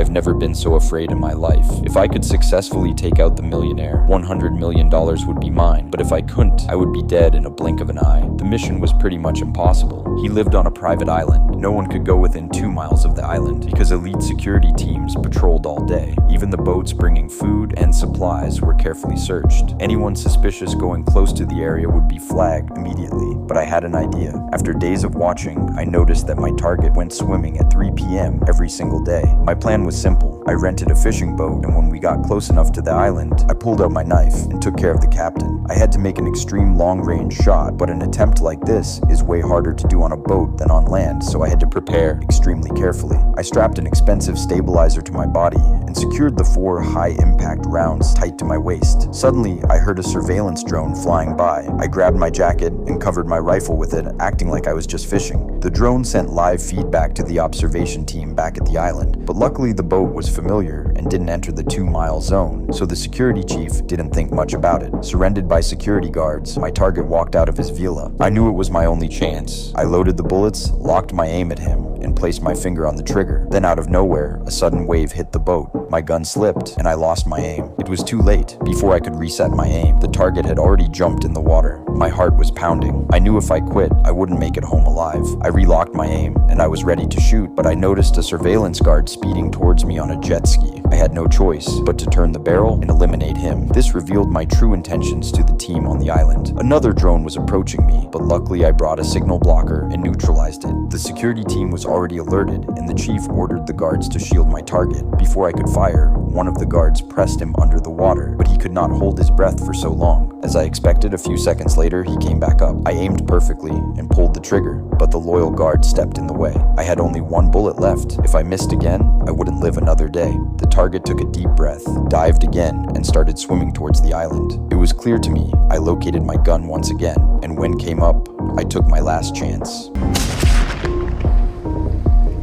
have never been so afraid in my life. If I could successfully take out the millionaire, $100 million would be mine, but if I couldn't, I would be dead in a blink of an eye. The mission was pretty much impossible. He lived on a private island. No one could go within 2 miles of the island because elite security teams patrolled all day. Even the boats bringing food and supplies were carefully searched. Anyone suspicious going close to the area would be flagged immediately, but I had an idea. After days of watching, I noticed that my target went swimming at 3 p.m. every single day. My plan was simple. I rented a fishing boat, and when we got close enough to the island, I pulled out my knife and took care of the captain. I had to make an extreme long-range shot, but an attempt like this is way harder to do on a boat than on land, so I had to prepare extremely carefully. I strapped an expensive stabilizer to my body and secured the 4 high-impact rounds tight to my waist. Suddenly, I heard a surveillance drone flying by. I grabbed my jacket and covered my rifle with it, acting like I was just fishing. The drone sent live feedback to the observation team back at the island, but luckily the boat was familiar and didn't enter the 2-mile zone, so the security chief didn't think much about it. Surrounded by security guards, my target walked out of his villa. I knew it was my only chance. I loaded the bullets, locked my aim at him, and placed my finger on the trigger. Then out of nowhere, a sudden wave hit the boat. My gun slipped, and I lost my aim. It was too late. Before I could reset my aim, the target had already jumped in the water. My heart was pounding. I knew if I quit, I wouldn't make it home alive. I relocked my aim, and I was ready to shoot, but I noticed a surveillance guard speeding towards me on a jet ski. I had no choice but to turn the barrel and eliminate him. This revealed my true intentions to the team on the island. Another drone was approaching me, but luckily I brought a signal blocker and neutralized it. The security team was already alerted, and the chief ordered the guards to shield my target. Before I could fire, one of the guards pressed him under the water, but he could not hold his breath for so long. As I expected, a few seconds later, he came back up. I aimed perfectly and pulled the trigger, but the loyal guard stepped in the way. I had only 1 bullet left. If I missed again, I wouldn't live another day. The target took a deep breath, dived again, and started swimming towards the island. It was clear to me. I located my gun once again, and when came up, I took my last chance.